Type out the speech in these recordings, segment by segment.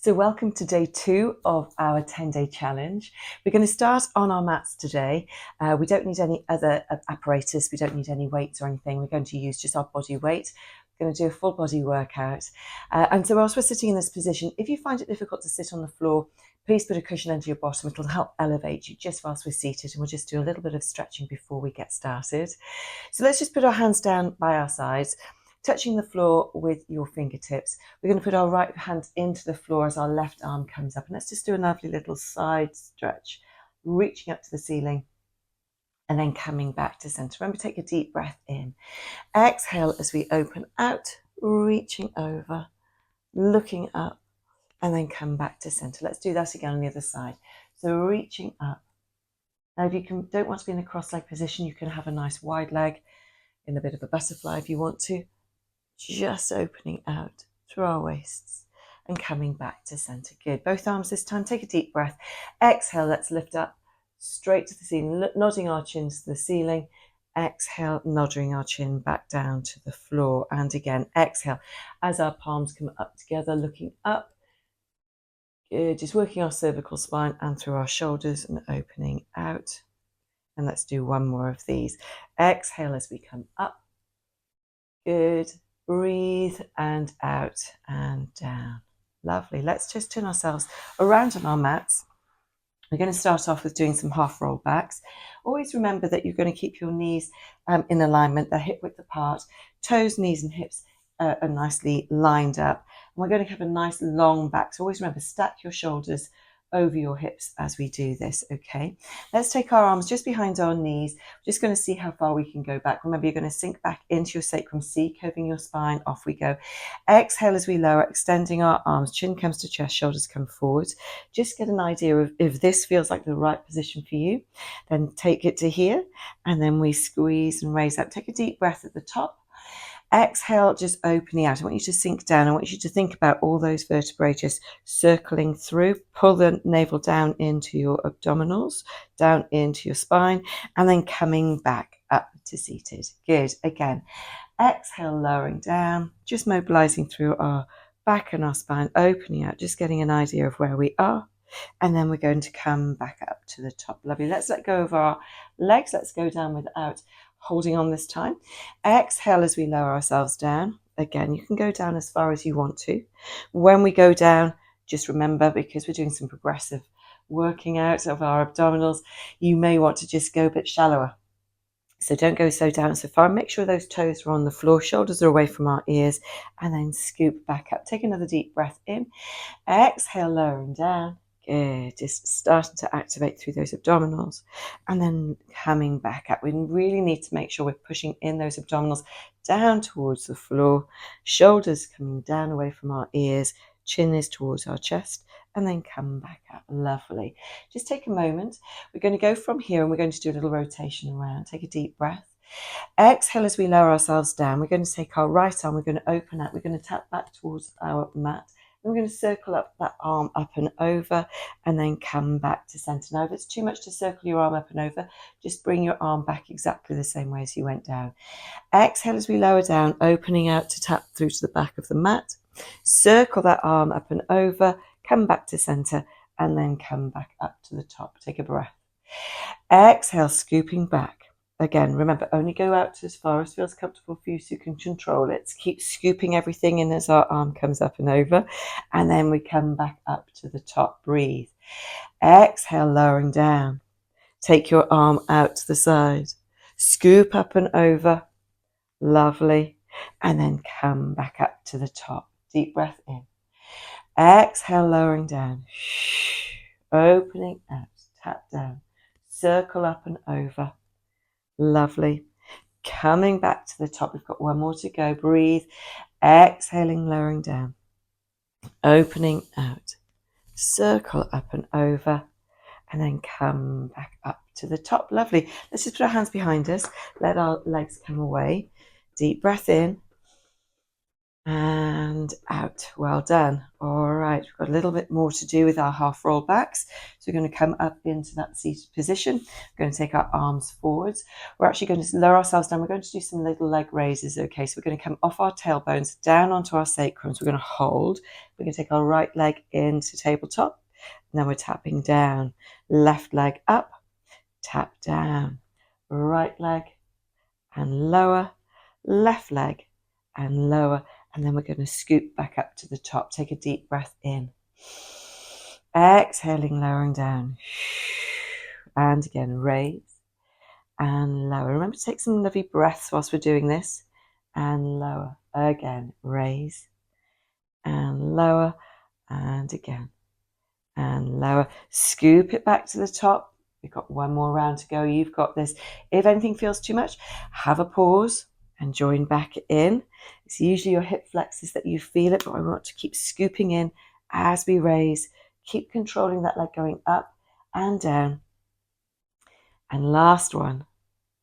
So welcome to day 2 of our 10-day challenge. We're going to start on our mats today. We don't need any other apparatus. We don't need any weights or anything. We're going to use just our body weight. We're going to do a full body workout. And so whilst we're sitting in this position, if you find it difficult to sit on the floor, please put a cushion under your bottom. It'll help elevate you just whilst we're seated. And we'll just do a little bit of stretching before we get started. So let's just put our hands down by our sides, touching the floor with your fingertips. We're going to put our right hand into the floor as our left arm comes up. And let's just do a lovely little side stretch, reaching up to the ceiling and then coming back to center. Remember, take a deep breath in. Exhale as we open out, reaching over, looking up, and then come back to center. Let's do that again on the other side. So reaching up. Now, if you don't want to be in a cross-leg position, you can have a nice wide leg in a bit of a butterfly if you want to. Just opening out through our waists and coming back to center. Good. Both arms this time. Take a deep breath. Exhale. Let's lift up straight to the ceiling, nodding our chins to the ceiling. Exhale, nodding our chin back down to the floor. And again, exhale as our palms come up together, looking up. Good. Just working our cervical spine and through our shoulders and opening out. And let's do one more of these. Exhale as we come up. Good. Breathe and out and down. Lovely. Let's just turn ourselves around on our mats. We're going to start off with doing some half roll backs. Always remember that you're going to keep your knees in alignment, they're hip width apart, toes, knees and hips are nicely lined up. And we're going to have a nice long back. So always remember, stack your shoulders over your hips as we do this. Okay, let's take our arms just behind our knees. We're just going to see how far we can go back. Remember, you're going to sink back into your sacrum, C, curving your spine. Off we go. Exhale as we lower, extending our arms, chin comes to chest, shoulders come forward. Just get an idea of if this feels like the right position for you. Then take it to here, and then we squeeze and raise up. Take a deep breath at the top. Exhale, just opening out. I want you to sink down. I want you to think about all those vertebrae just circling through. Pull the navel down into your abdominals, down into your spine, and then coming back up to seated. Good. Again, exhale, lowering down, just mobilizing through our back and our spine, opening out, just getting an idea of where we are. And then we're going to come back up to the top. Lovely. Let's let go of our legs. Let's go down without holding on this time. Exhale as we lower ourselves down. Again, you can go down as far as you want to. When we go down, just remember, because we're doing some progressive working out of our abdominals, you may want to just go a bit shallower. So don't go so down so far. Make sure those toes are on the floor, shoulders are away from our ears, and then scoop back up. Take another deep breath in. Exhale, lowering down. Good. Just starting to activate through those abdominals and then coming back up. We really need to make sure we're pushing in those abdominals down towards the floor, shoulders coming down away from our ears, chin is towards our chest, and then come back up. Lovely. Just take a moment. We're going to go from here and we're going to do a little rotation around. Take a deep breath. Exhale as we lower ourselves down. We're going to take our right arm, we're going to open up, we're going to tap back towards our mat. We're going to circle up that arm up and over and then come back to center. Now, if it's too much to circle your arm up and over, just bring your arm back exactly the same way as you went down. Exhale as we lower down, opening out to tap through to the back of the mat. Circle that arm up and over, come back to center, and then come back up to the top. Take a breath. Exhale, scooping back. Again, remember, only go out as far as feels comfortable for you so you can control it. Keep scooping everything in as our arm comes up and over. And then we come back up to the top. Breathe. Exhale, lowering down. Take your arm out to the side. Scoop up and over. Lovely. And then come back up to the top. Deep breath in. Exhale, lowering down. Opening out. Tap down. Circle up and over. Lovely. Coming back to the top. We've got one more to go. Breathe. Exhaling, lowering down. Opening out. Circle up and over. And then come back up to the top. Lovely. Let's just put our hands behind us. Let our legs come away. Deep breath in. and out. Well done. All right, we've got a little bit more to do with our half roll backs. So we're going to come up into that seated position. We're going to take our arms forwards. We're actually going to lower ourselves down. We're going to do some little leg raises. Okay, so we're going to come off our tailbones down onto our sacrums. We're going to hold. We're going to take our right leg into tabletop. And then we're tapping down. Left leg up, tap down. Right leg and lower. Left leg and lower. And then we're going to scoop back up to the top. Take a deep breath in. Exhaling, lowering down. And again, raise and lower. Remember to take some lovely breaths whilst we're doing this. And lower. Again, raise and lower. And again, and lower. Scoop it back to the top. We've got one more round to go. You've got this. If anything feels too much, have a pause and join back in. It's usually your hip flexors that you feel it, but I want to keep scooping in as we raise. Keep controlling that leg going up and down. And last one.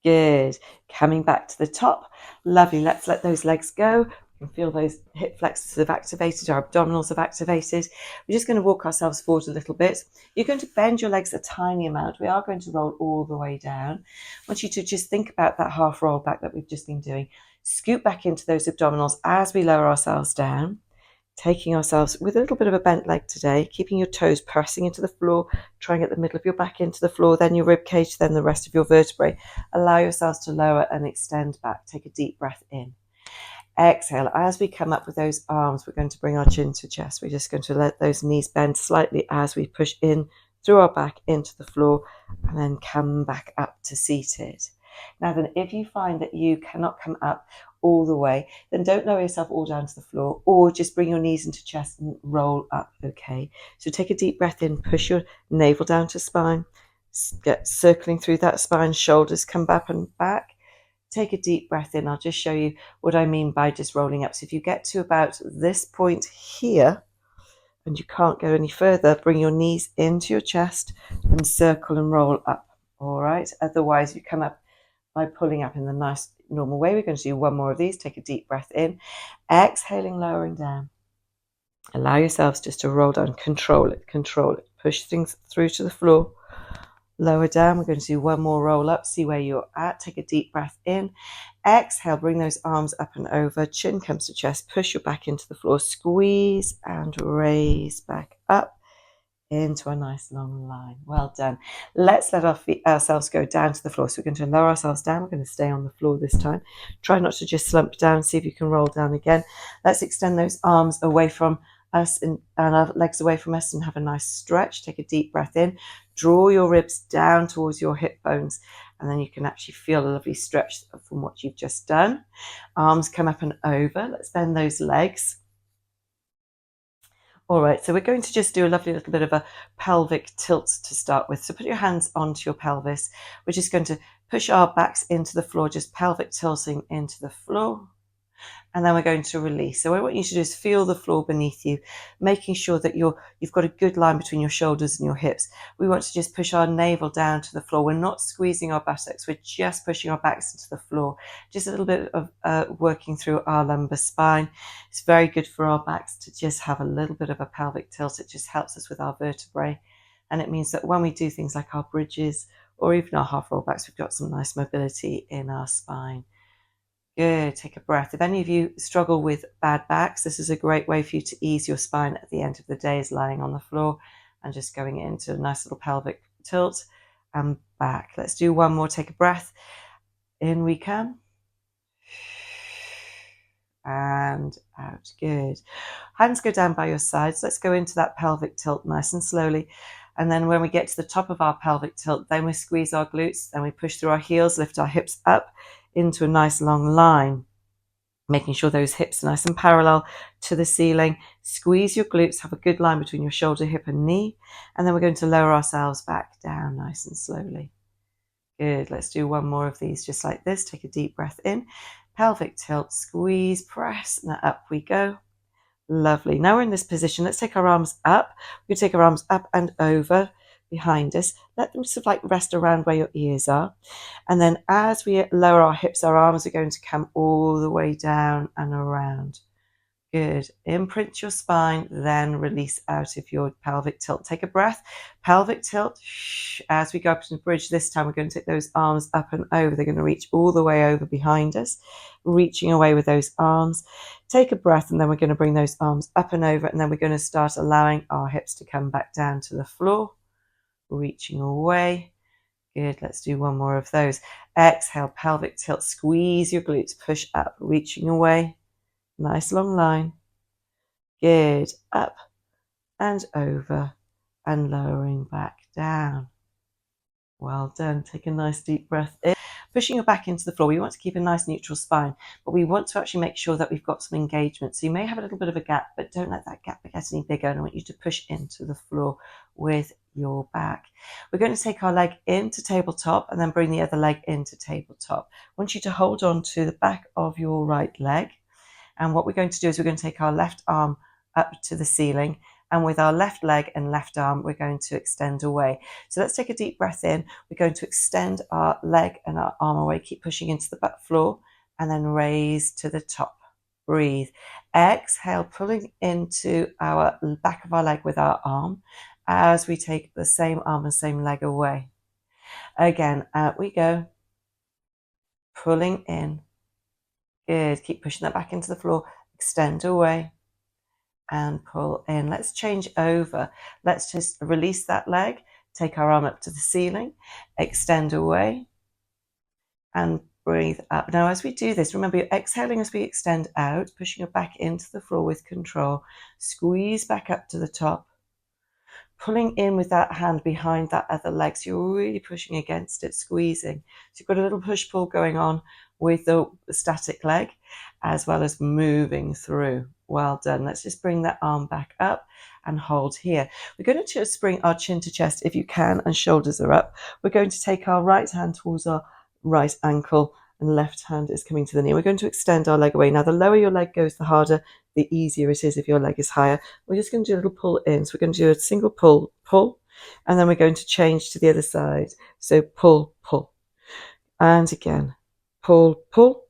Good. Coming back to the top. Lovely. Let's let those legs go. You can feel those hip flexors have activated, our abdominals have activated. We're just going to walk ourselves forward a little bit. You're going to bend your legs a tiny amount. We are going to roll all the way down. I want you to just think about that half roll back that we've just been doing. Scoot back into those abdominals as we lower ourselves down. Taking ourselves with a little bit of a bent leg today, keeping your toes pressing into the floor, trying at the middle of your back into the floor, then your rib cage, then the rest of your vertebrae. Allow yourselves to lower and extend back. Take a deep breath in. Exhale. As we come up with those arms, we're going to bring our chin to chest. We're just going to let those knees bend slightly as we push in through our back into the floor and then come back up to seated. Now then, if you find that you cannot come up all the way, then don't lower yourself all down to the floor, or just bring your knees into chest and roll up, okay? So take a deep breath in, push your navel down to spine, get circling through that spine, shoulders come back and back. Take a deep breath in. I'll just show you what I mean by just rolling up. So if you get to about this point here and you can't go any further, bring your knees into your chest and circle and roll up, all right? Otherwise, you come up by pulling up in the nice normal way. We're going to do one more of these. Take a deep breath in, exhaling, lowering down. Allow yourselves just to roll down. Control it, push things through to the floor. Lower down. We're going to do one more roll up. See where you're at. Take a deep breath in, exhale, bring those arms up and over, chin comes to chest, push your back into the floor, squeeze and raise back up into a nice long line. Well done. Let's let ourselves go down to the floor. So we're going to lower ourselves down. We're going to stay on the floor this time. Try not to just slump down. See if you can roll down again. Let's extend those arms away from us and our legs away from us and have a nice stretch. Take a deep breath in. Draw your ribs down towards your hip bones, and then you can actually feel a lovely stretch from what you've just done. Arms come up and over. Let's bend those legs. All right, so we're going to just do a lovely little bit of a pelvic tilt to start with. So put your hands onto your pelvis. We're just going to push our backs into the floor, just pelvic tilting into the floor. And then we're going to release. So what I want you to do is feel the floor beneath you, making sure that you've got a good line between your shoulders and your hips. We want to just push our navel down to the floor. We're not squeezing our buttocks. We're just pushing our backs into the floor. Just a little bit of working through our lumbar spine. It's very good for our backs to just have a little bit of a pelvic tilt. It just helps us with our vertebrae. And it means that when we do things like our bridges or even our half roll backs, we've got some nice mobility in our spine. Good. Take a breath. If any of you struggle with bad backs, this is a great way for you to ease your spine at the end of the day, is lying on the floor and just going into a nice little pelvic tilt and back. Let's do one more. Take a breath. In we come. And out. Good. Hands go down by your sides. Let's go into that pelvic tilt nice and slowly. And then when we get to the top of our pelvic tilt, then we squeeze our glutes, then we push through our heels, lift our hips up into a nice long line, making sure those hips are nice and parallel to the ceiling. Squeeze your glutes, have a good line between your shoulder, hip and knee. And then we're going to lower ourselves back down nice and slowly. Good. Let's do one more of these just like this. Take a deep breath in, pelvic tilt, squeeze, press, and up we go. Lovely. Now we're in this position. Let's take our arms up. We're going to take our arms up and over behind us. Let them sort of like rest around where your ears are. And then as we lower our hips, our arms are going to come all the way down and around. Good. Imprint your spine, then release out of your pelvic tilt. Take a breath. Pelvic tilt. As we go up to the bridge this time, we're going to take those arms up and over. They're going to reach all the way over behind us, reaching away with those arms. Take a breath, and then we're going to bring those arms up and over, and then we're going to start allowing our hips to come back down to the floor, reaching away. Good. Let's do one more of those. Exhale, pelvic tilt. Squeeze your glutes. Push up, reaching away. Nice long line. Good. Up and over and lowering back down. Well done. Take a nice deep breath in. Pushing your back into the floor. We want to keep a nice neutral spine, but we want to actually make sure that we've got some engagement. So you may have a little bit of a gap, but don't let that gap get any bigger. And I want you to push into the floor with your back. We're going to take our leg into tabletop and then bring the other leg into tabletop. I want you to hold on to the back of your right leg. And what we're going to do is we're going to take our left arm up to the ceiling, and with our left leg and left arm, we're going to extend away. So let's take a deep breath in. We're going to extend our leg and our arm away, keep pushing into the butt floor, and then raise to the top. Breathe. Exhale, pulling into our back of our leg with our arm as we take the same arm and same leg away. Again, out we go. Pulling in. Good. Keep pushing that back into the floor. Extend away and pull in. Let's change over. Let's just release that leg. Take our arm up to the ceiling. Extend away and breathe up. Now, as we do this, remember you're exhaling as we extend out, pushing your back into the floor with control. Squeeze back up to the top. Pulling in with that hand behind that other leg. So you're really pushing against it, squeezing. So you've got a little push-pull going on with the static leg, as well as moving through. Well done. Let's just bring that arm back up and hold here. We're going to just bring our chin to chest if you can, and shoulders are up. We're going to take our right hand towards our right ankle, and left hand is coming to the knee. We're going to extend our leg away. Now, the lower your leg goes, the harder, the easier it is if your leg is higher. We're just going to do a little pull in. So we're going to do a single pull, pull, and then we're going to change to the other side. So pull, pull, and again, pull, pull.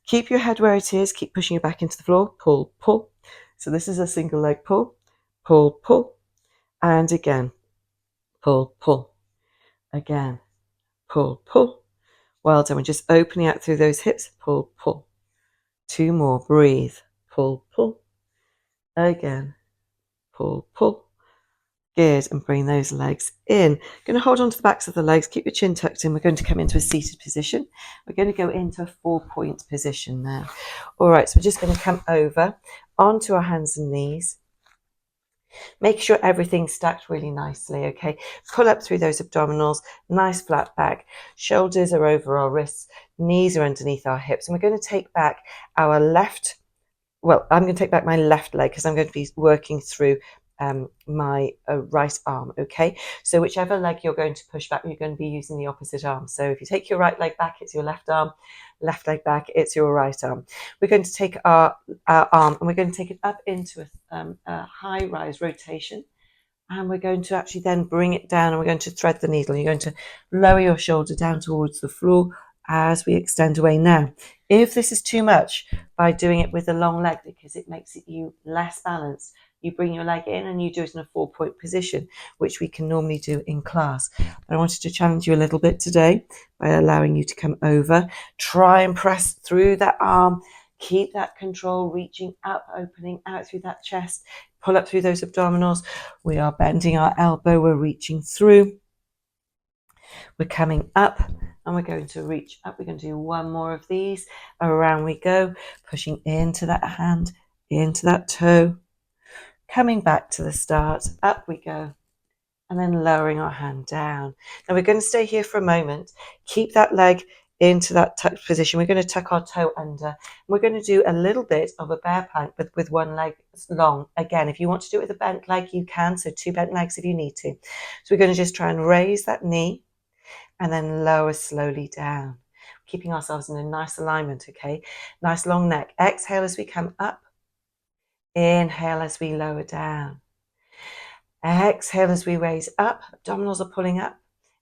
Keep your head where it is. Keep pushing it back into the floor. Pull, pull. So this is a single leg pull, pull, pull, and again, pull, pull, again, pull, pull. Well done. We're just opening out through those hips. Pull, pull. Two more. Breathe. Pull, pull. Again. Pull, pull. Good. And bring those legs in. Going to hold on to the backs of the legs. Keep your chin tucked in. We're going to come into a seated position. We're going to go into a 4-point position now. All right. So we're just going to come over onto our hands and knees. Make sure everything's stacked really nicely, okay? Pull up through those abdominals, nice flat back. Shoulders are over our wrists, knees are underneath our hips. And we're going to take back our left, well, I'm going to take back my left leg because I'm going to be working through my right arm, okay? So whichever leg you're going to push back, you're going to be using the opposite arm. So if you take your right leg back, it's your left arm. Left leg back, it's your right arm. We're going to take our arm and we're going to take it up into a high rise rotation. And we're going to actually then bring it down and we're going to thread the needle. You're going to lower your shoulder down towards the floor as we extend away. Now, if this is too much, by doing it with a long leg, because it makes you less balanced, you bring your leg in and you do it in a 4-point position, which we can normally do in class. But I wanted to challenge you a little bit today by allowing you to come over. Try and press through that arm. Keep that control, reaching up, opening out through that chest. Pull up through those abdominals. We are bending our elbow. We're reaching through. We're coming up and we're going to reach up. We're going to do one more of these. Around we go, pushing into that hand, into that toe. Coming back to the start, up we go, and then lowering our hand down. Now we're going to stay here for a moment. Keep that leg into that tucked position. We're going to tuck our toe under. We're going to do a little bit of a bear plank with one leg long. Again, if you want to do it with a bent leg, you can. So 2 bent legs if you need to. So we're going to just try and raise that knee and then lower slowly down, keeping ourselves in a nice alignment, okay? Nice long neck. Exhale as we come up. Inhale as we lower down. Exhale as we raise up. Abdominals are pulling up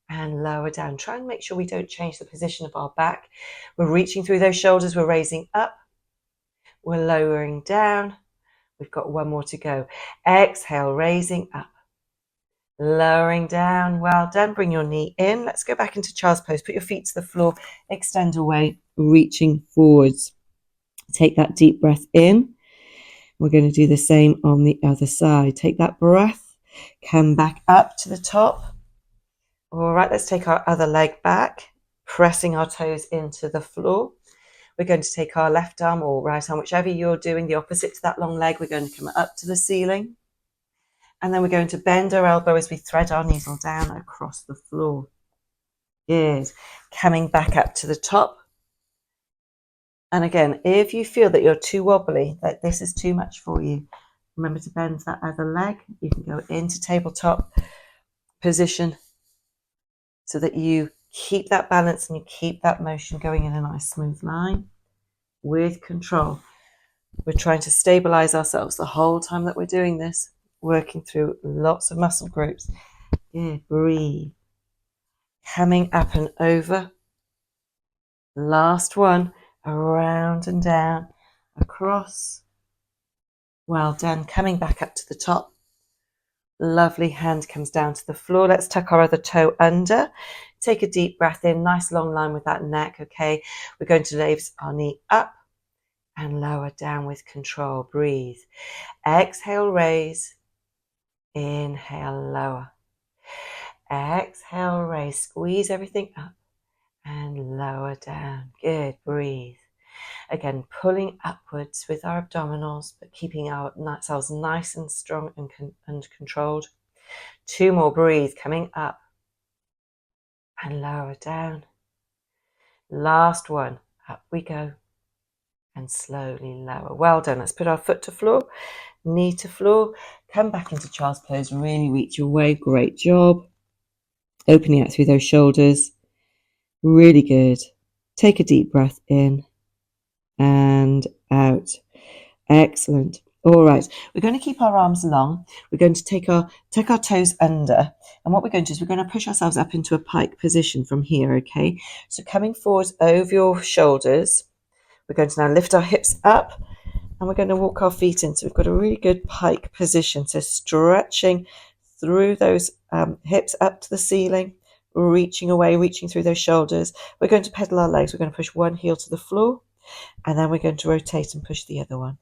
and lower down. Try and make sure we don't change the position of our back. We're reaching through those shoulders. We're raising up. We're lowering down. We've got one more to go. Exhale, raising up. Lowering down. Well done. Bring your knee in. Let's go back into child's pose. Put your feet to the floor. Extend away, reaching forwards. Take that deep breath in. We're going to do the same on the other side. Take that breath. Come back up to the top. All right, let's take our other leg back, pressing our toes into the floor. We're going to take our left arm or right arm, whichever you're doing, the opposite to that long leg. We're going to come up to the ceiling. And then we're going to bend our elbow as we thread our needle down across the floor. Good. Coming back up to the top. And again, if you feel that you're too wobbly, that this is too much for you, remember to bend that other leg. You can go into tabletop position so that you keep that balance and you keep that motion going in a nice smooth line with control. We're trying to stabilize ourselves the whole time that we're doing this, working through lots of muscle groups. Good. Breathe. Coming up and over. Last one. Around and down. Across. Well done. Coming back up to the top. Lovely. Hand comes down to the floor. Let's tuck our other toe under. Take a deep breath in. Nice long line with that neck. Okay. We're going to raise our knee up and lower down with control. Breathe. Exhale, raise. Inhale, lower. Exhale, raise. Squeeze everything up and lower down. Good. Breathe. Again, pulling upwards with our abdominals, but keeping ourselves nice and strong and controlled. Two more. Breathe. Coming up and lower down. Last one. Up we go. And slowly lower. Well done. Let's put our foot to floor, knee to floor. Come back into child's pose. Really reach your way. Great job. Opening out through those shoulders. Really good. Take a deep breath in and out. Excellent. All right. We're going to keep our arms long. We're going to take our toes under. And what we're going to do is we're going to push ourselves up into a pike position from here. Okay. So coming forward over your shoulders. We're going to now lift our hips up and we're going to walk our feet in. So we've got a really good pike position. So stretching through those hips up to the ceiling, reaching away, reaching through those shoulders. We're going to pedal our legs. We're going to push one heel to the floor and then we're going to rotate and push the other one.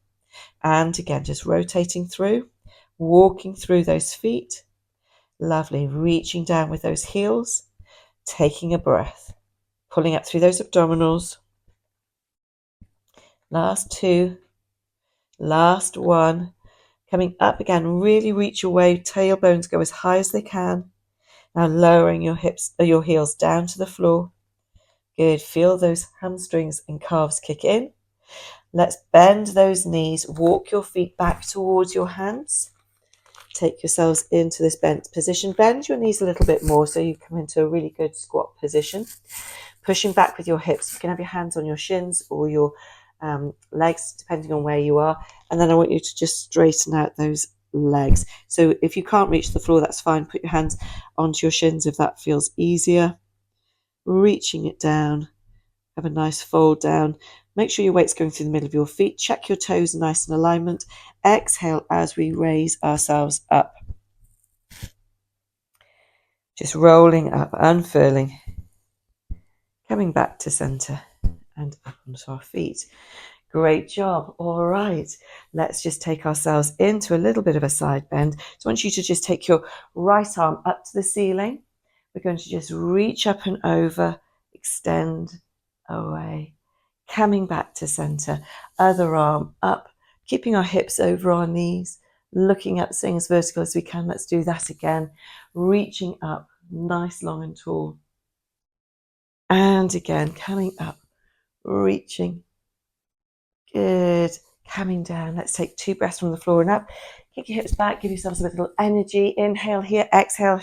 And again, just rotating through, walking through those feet. Lovely. Reaching down with those heels, taking a breath, pulling up through those abdominals. Last two, last one, coming up again, really reach your way, tailbones go as high as they can. Now lowering your heels down to the floor. Good, feel those hamstrings and calves kick in. Let's bend those knees, walk your feet back towards your hands. Take yourselves into this bent position. Bend your knees a little bit more so you come into a really good squat position. Pushing back with your hips. You can have your hands on your shins or your legs, depending on where you are. And then I want you to just straighten out those legs. So if you can't reach the floor, that's fine. Put your hands onto your shins if that feels easier. Reaching it down. Have a nice fold down. Make sure your weight's going through the middle of your feet. Check your toes nice in alignment. Exhale as we raise ourselves up. Just rolling up, unfurling. Coming back to center and up onto our feet. Great job. All right. Let's just take ourselves into a little bit of a side bend. So I want you to just take your right arm up to the ceiling. We're going to just reach up and over, extend away, coming back to center. Other arm up, keeping our hips over our knees, looking up, staying as vertical as we can. Let's do that again. Reaching up, nice, long and tall. And again, coming up, reaching. Good. Coming down. Let's take 2 breaths from the floor and up. Kick your hips back. Give yourselves a little energy. Inhale here. Exhale.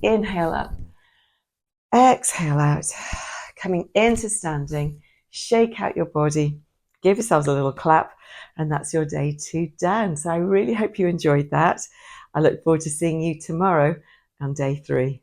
Inhale up. Exhale out. Coming into standing. Shake out your body. Give yourselves a little clap. And that's your day 2 done. So I really hope you enjoyed that. I look forward to seeing you tomorrow on day 3.